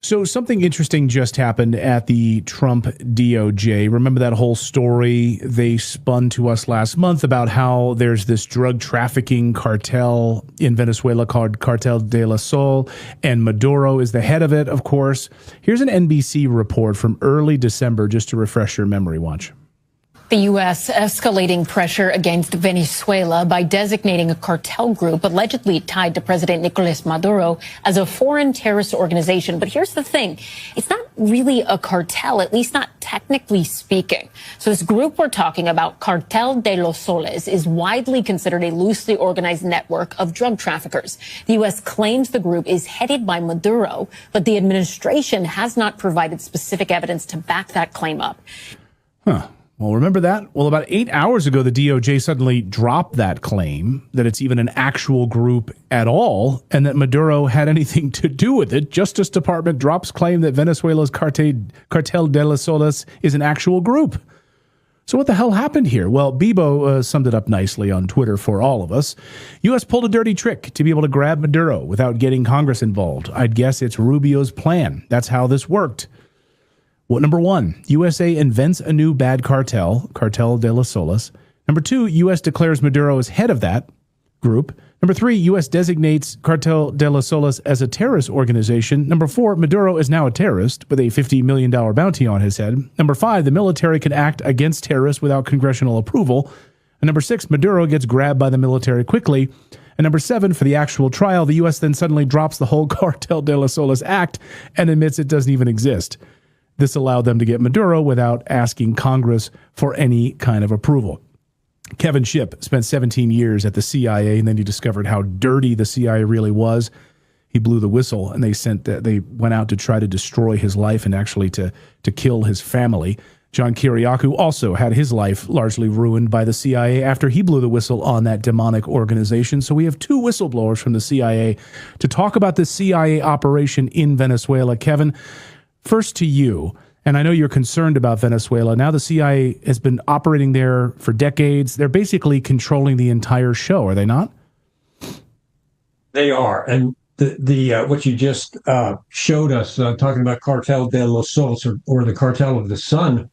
So something interesting just happened at the Trump DOJ. Remember that whole story they spun to us last month about how there's this drug trafficking cartel in Venezuela called Cartel de la Sol, and Maduro is the head of it, of course. Here's an NBC report from early December, just to refresh your memory. Watch. The U.S. escalating pressure against Venezuela by designating a cartel group allegedly tied to President Nicolas Maduro as a foreign terrorist organization. But here's the thing. It's not really a cartel, at least not technically speaking. So this group we're talking about, Cartel de los Soles, is widely considered a loosely organized network of drug traffickers. The U.S. claims the group is headed by Maduro, but the administration has not provided specific evidence to back that claim up. Well, remember that? Well, about 8 hours ago, the DOJ suddenly dropped that claim that it's even an actual group at all and that Maduro had anything to do with it. Justice Department drops claim that Venezuela's Cartel de los Soles is an actual group. So what the hell happened here? Well, Bebo summed it up nicely on Twitter for all of us. U.S. pulled a dirty trick to be able to grab Maduro without getting Congress involved. I'd guess it's Rubio's plan. That's how this worked. Well, number one, USA invents a new bad cartel, Cartel de los Soles. Number two, U.S. declares Maduro as head of that group. Number three, U.S. designates Cartel de los Soles as a terrorist organization. Number four, Maduro is now a terrorist with a $50 million bounty on his head. Number five, the military can act against terrorists without congressional approval. And number six, Maduro gets grabbed by the military quickly. And number seven, for the actual trial, the U.S. then suddenly drops the whole Cartel de los Soles Act and admits it doesn't even exist. This allowed them to get Maduro without asking Congress for any kind of approval. Kevin Shipp spent 17 years at the CIA, and then he discovered how dirty the CIA really was. He blew the whistle, and they went out to try to destroy his life and actually to kill his family. John Kiriakou also had his life largely ruined by the CIA after he blew the whistle on that demonic organization. So we have two whistleblowers from the CIA to talk about the CIA operation in Venezuela. Kevin, first to you, and I know you're concerned about Venezuela. Now the CIA has been operating there for decades. They're basically controlling the entire show, are they not? They are. And the what you just showed us, talking about Cartel de los Soles, or the Cartel of the Sun,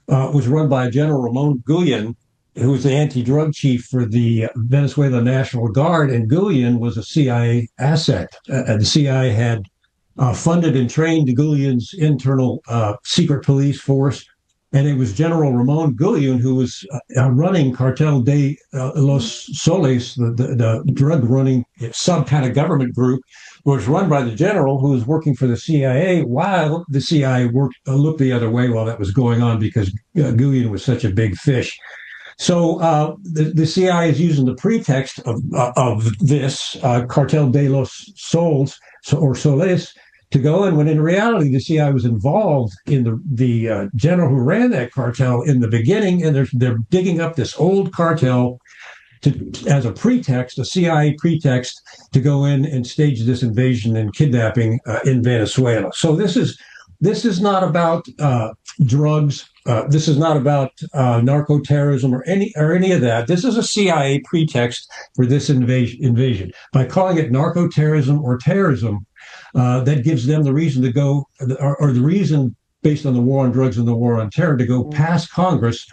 was run by General Ramon Guillen, who was the anti-drug chief for the Venezuela National Guard. And Guillen was a CIA asset. The CIA had funded and trained Guillen's internal secret police force. And it was General Ramon Guillen who was running Cartel de los Soles, the drug-running sub-kind of government group, was run by the general who was working for the CIA while the CIA looked the other way while that was going on because Guillen was such a big fish. So the CIA is using the pretext of this Cartel de los Soles, or Soles, to go in, when in reality the CIA was involved in the general who ran that cartel in the beginning, and they're digging up this old cartel as a pretext, a CIA pretext, to go in and stage this invasion and kidnapping in Venezuela. So this is not about drugs. This is not about narco-terrorism or any of that. This is a CIA pretext for this invasion. By calling it narco-terrorism or terrorism, that gives them the reason to go, or the reason based on the war on drugs and the war on terror, to go past Congress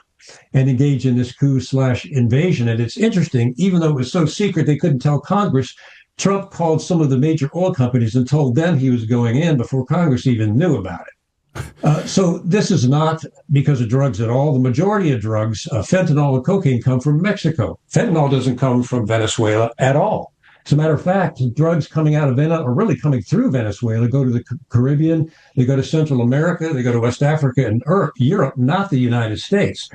and engage in this coup/invasion. And it's interesting, even though it was so secret they couldn't tell Congress, Trump called some of the major oil companies and told them he was going in before Congress even knew about it. So this is not because of drugs at all. The majority of drugs, fentanyl and cocaine, come from Mexico. Fentanyl doesn't come from Venezuela at all. As a matter of fact, drugs coming out of Venezuela, or really coming through Venezuela, go to the Caribbean, they go to Central America, they go to West Africa and Europe, not the United States.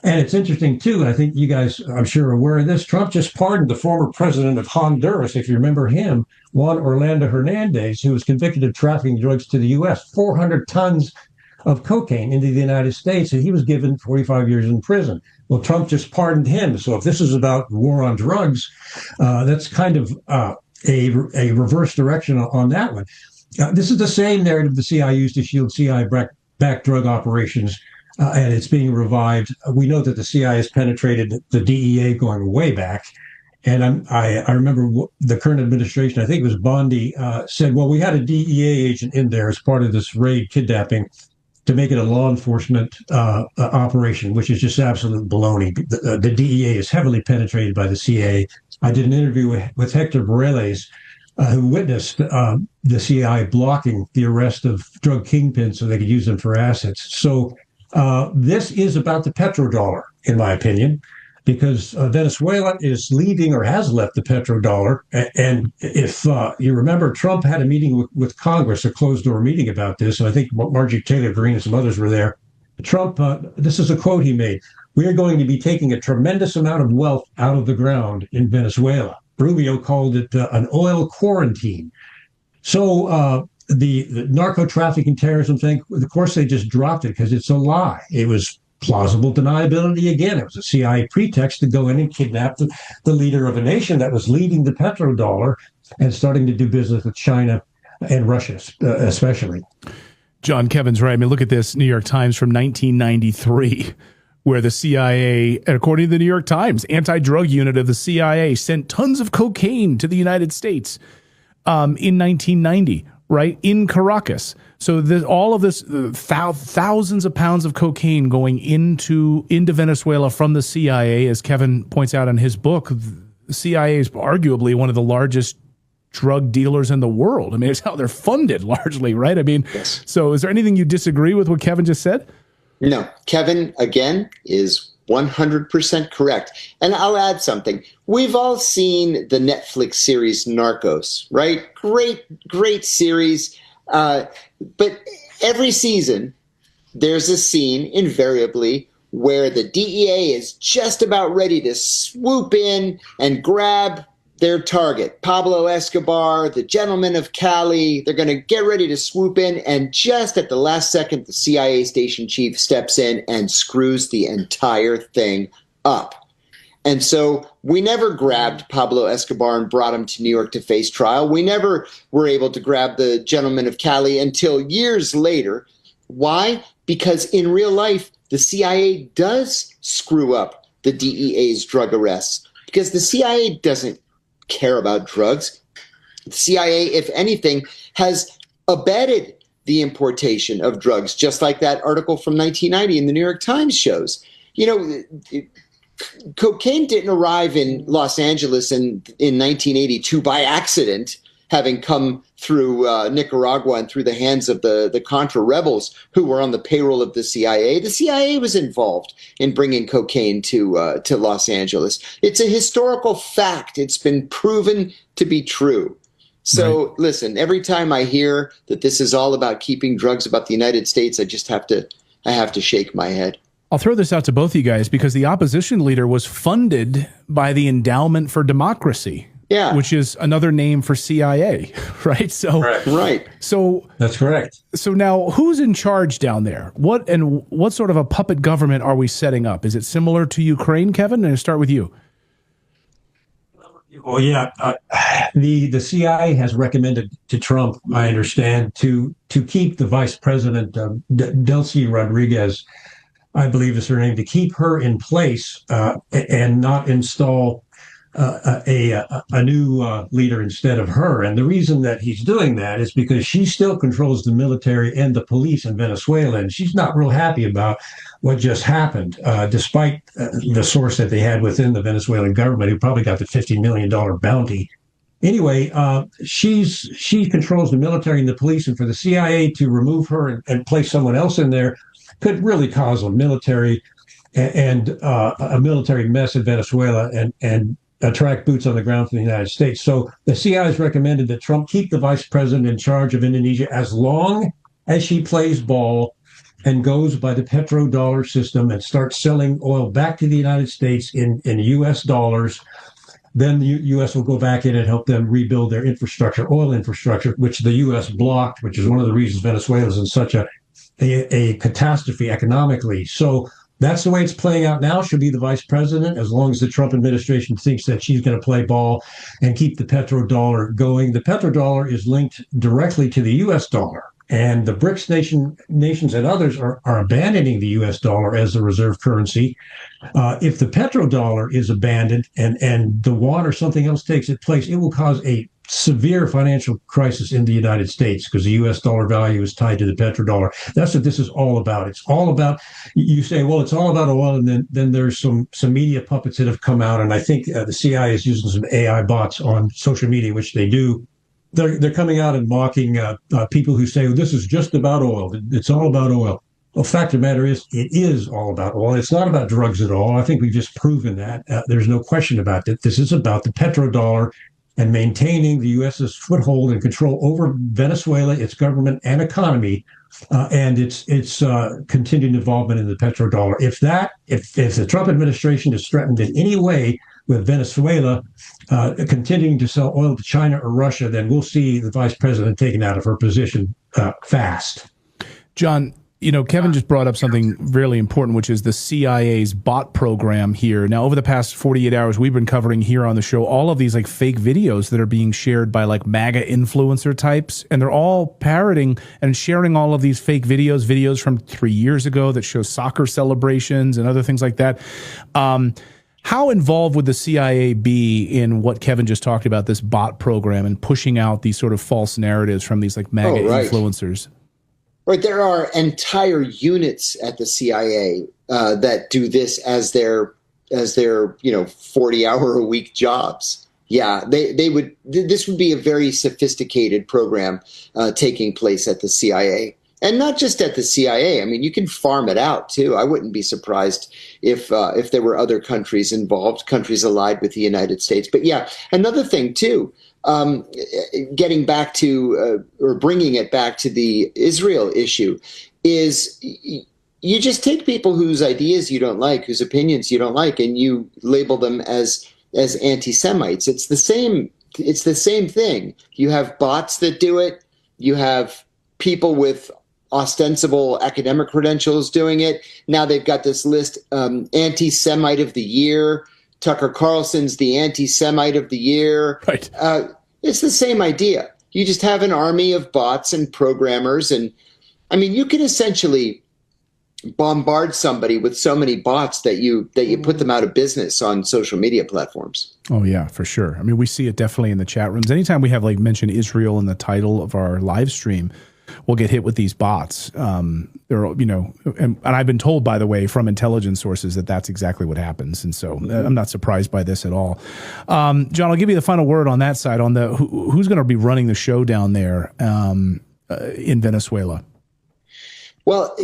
And it's interesting, too, and I think you guys, I'm sure, are aware of this. Trump just pardoned the former president of Honduras, if you remember him, Juan Orlando Hernandez, who was convicted of trafficking drugs to the U.S., 400 tons of cocaine into the United States, and he was given 45 years in prison. Well, Trump just pardoned him. So if this is about war on drugs, that's kind of a reverse direction on that one. This is the same narrative the CIA used to shield CIA-backed drug operations, and it's being revived. We know that the CIA has penetrated the DEA going way back, I remember the current administration, I think it was Bondi, said, well, we had a DEA agent in there as part of this raid kidnapping to make it a law enforcement operation, which is just absolute baloney. The DEA is heavily penetrated by the CIA. I did an interview with Hector Morales, who witnessed the CIA blocking the arrest of drug kingpins so they could use them for assets. So this is about the petrodollar, in my opinion, because Venezuela is leaving or has left the petrodollar. And if you remember, Trump had a meeting with Congress, a closed-door meeting about this, and I think Marjorie Taylor Greene and some others were there. Trump, this is a quote he made, "We are going to be taking a tremendous amount of wealth out of the ground in Venezuela." Rubio called it an oil quarantine. So the narco trafficking terrorism thing, of course, they just dropped it because it's a lie. It was plausible deniability again. It was a CIA pretext to go in and kidnap the leader of a nation that was leading the petrodollar and starting to do business with China and Russia, especially. John, Kevin's right. I mean, look at this New York Times from 1993, where the CIA, according to the New York Times, anti-drug unit of the CIA sent tons of cocaine to the United States in 1990, right, in Caracas. So all of this, thousands of pounds of cocaine going into Venezuela from the CIA, as Kevin points out in his book. The CIA is arguably one of the largest drug dealers in the world. I mean, it's how they're funded largely, right? I mean, yes. So is there anything you disagree with what Kevin just said? No, Kevin, again, is 100% correct. And I'll add something. We've all seen the Netflix series Narcos, right? Great series. But every season, there's a scene, invariably, where the DEA is just about ready to swoop in and grab their target, Pablo Escobar, the gentleman of Cali. They're going to get ready to swoop in, and just at the last second, the CIA station chief steps in and screws the entire thing up. And so we never grabbed Pablo Escobar and brought him to New York to face trial. We never were able to grab the gentleman of Cali until years later. Why? Because in real life, the CIA does screw up the DEA's drug arrests, because the CIA doesn't care about drugs. The CIA, if anything, has abetted the importation of drugs, just like that article from 1990 in the New York Times shows. You know, cocaine didn't arrive in Los Angeles in 1982 by accident, having come through Nicaragua and through the hands of the Contra rebels who were on the payroll of the CIA. The CIA was involved in bringing cocaine to Los Angeles. It's a historical fact. It's been proven to be true. So right. Listen, every time I hear that this is all about keeping drugs about the United States, I have to shake my head. I'll throw this out to both of you guys, because the opposition leader was funded by the Endowment for Democracy. Yeah, which is another name for CIA, right? So, right. So that's correct. So now, who's in charge down there? What sort of a puppet government are we setting up? Is it similar to Ukraine, Kevin? And I'll start with you. Well, yeah, the CIA has recommended to Trump, I understand, to keep the vice president, Delcy Rodriguez, I believe is her name, to keep her in place and not install a new leader instead of her. And the reason that he's doing that is because she still controls the military and the police in Venezuela, and she's not real happy about what just happened, despite the source that they had within the Venezuelan government, who probably got the $50 million bounty. Anyway, she controls the military and the police, and for the CIA to remove her and place someone else in there could really cause a military a military mess in Venezuela and attract boots on the ground from the United States. So the CIA has recommended that Trump keep the vice president in charge of Indonesia as long as she plays ball and goes by the petrodollar system and starts selling oil back to the United States in U.S. dollars. Then the U.S. will go back in and help them rebuild their infrastructure, oil infrastructure, which the U.S. blocked, which is one of the reasons Venezuela is in such a catastrophe economically. So that's the way it's playing out now. She'll be the vice president as long as the Trump administration thinks that she's going to play ball and keep the petrodollar going. The petrodollar is linked directly to the U.S. dollar. And the BRICS nations and others are abandoning the U.S. dollar as the reserve currency. If the petrodollar is abandoned and the yuan or something else takes its place, it will cause a severe financial crisis in the United States because the U.S. dollar value is tied to the petrodollar. That's what this is all about. It's all about, you say, well, it's all about oil, and then there's some media puppets that have come out, and I think the CIA is using some AI bots on social media, which they do. They're coming out and mocking people who say, well, this is just about oil. It's all about oil. Well, fact of the matter is, it is all about oil. It's not about drugs at all. I think we've just proven that. There's no question about it. This is about the petrodollar and maintaining the U.S.'s foothold and control over Venezuela, its government and economy, and its continued involvement in the petrodollar. If the Trump administration is threatened in any way with Venezuela continuing to sell oil to China or Russia, then we'll see the vice president taken out of her position fast. John, Kevin just brought up something really important, which is the CIA's bot program here. Now, over the past 48 hours, we've been covering here on the show all of these like fake videos that are being shared by like MAGA influencer types, and they're all parroting and sharing all of these fake videos from 3 years ago that show soccer celebrations and other things like that. How involved would the CIA be in what Kevin just talked about, this bot program and pushing out these sort of false narratives from these like MAGA influencers? Right. There are entire units at the CIA that do this as their 40-hour-a-week jobs. Yeah, this would be a very sophisticated program taking place at the CIA. And not just at the CIA. I mean, you can farm it out, too. I wouldn't be surprised if there were other countries involved, countries allied with the United States. But yeah, another thing, too, getting back to or bringing it back to the Israel issue is you just take people whose ideas you don't like, whose opinions you don't like, and you label them as anti-Semites. It's the same thing. You have bots that do it. You have people with ostensible academic credentials doing it. Now they've got this list, anti-Semite of the year. Tucker Carlson's the anti-Semite of the year. Right. It's the same idea. You just have an army of bots and programmers. And I mean, you can essentially bombard somebody with so many bots that you put them out of business on social media platforms. Oh, yeah, for sure. I mean, we see it definitely in the chat rooms. Anytime we have like mention Israel in the title of our live stream, we'll get hit with these bots. And I've been told, by the way, from intelligence sources that that's exactly what happens. And so I'm not surprised by this at all. John, I'll give you the final word on that side on the who's going to be running the show down there in Venezuela. Well,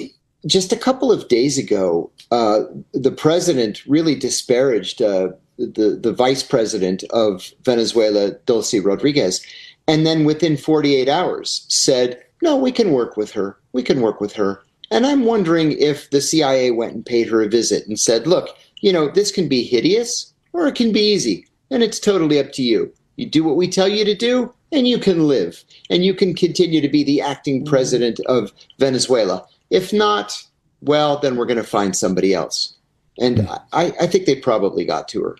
just a couple of days ago, the president really disparaged the vice president of Venezuela, Dulce Rodriguez, and then within 48 hours said, no, we can work with her. We can work with her. And I'm wondering if the CIA went and paid her a visit and said, look, this can be hideous or it can be easy. And it's totally up to you. You do what we tell you to do and you can live. And you can continue to be the acting president of Venezuela. If not, well, then we're going to find somebody else. And I think they probably got to her.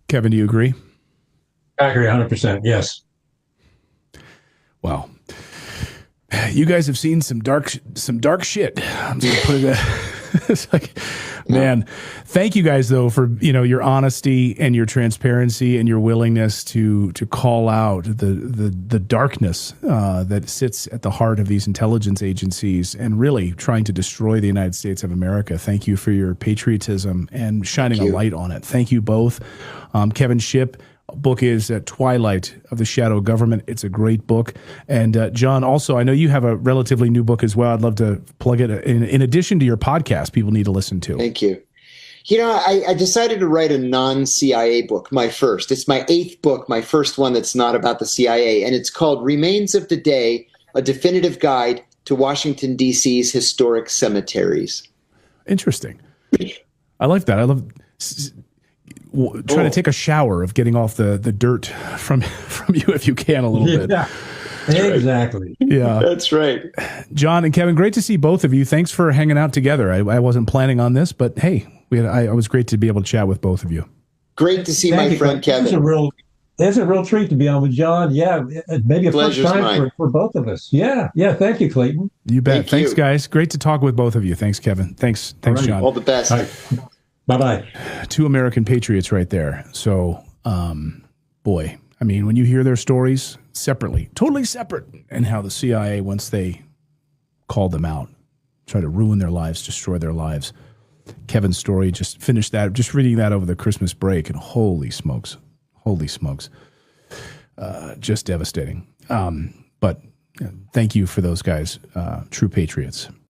Kevin, do you agree? I agree 100%. Yes. Wow. You guys have seen some dark shit. I'm just gonna put it. It's like, man, thank you guys though for your honesty and your transparency and your willingness to call out the darkness that sits at the heart of these intelligence agencies and really trying to destroy the United States of America. Thank you for your patriotism and shining a light on it. Thank you both, Kevin Shipp. Book is Twilight of the Shadow Government. It's a great book. And John, also, I know you have a relatively new book as well. I'd love to plug it in addition to your podcast people need to listen to. Thank you. I decided to write a non-CIA book, my first. It's my 8th book, my first one that's not about the CIA. And it's called Remains of the Day, A Definitive Guide to Washington, D.C.'s Historic Cemeteries. Interesting. I like that. I love trying to take a shower of getting off the dirt from you if you can a little bit. Yeah, exactly. Yeah, that's right. John and Kevin, great to see both of you. Thanks for hanging out together. I wasn't planning on this, but hey, it was great to be able to chat with both of you. Great to see my friend Kevin. It's a real treat to be on with John. Yeah, maybe a first Pleasure's time mine. for both of us. Yeah. Thank you, Clayton. You bet. Thanks, you. guys. Great to talk with both of you. Thanks, Kevin. Thanks, right. John. All the best. All right. Bye-bye. Two American patriots right there. So, boy, I mean, when you hear their stories separately, totally separate, and how the CIA, once they called them out, tried to ruin their lives, destroy their lives. Kevin's story, just finished that, just reading that over the Christmas break, and holy smokes, just devastating. But thank you for those guys, true patriots.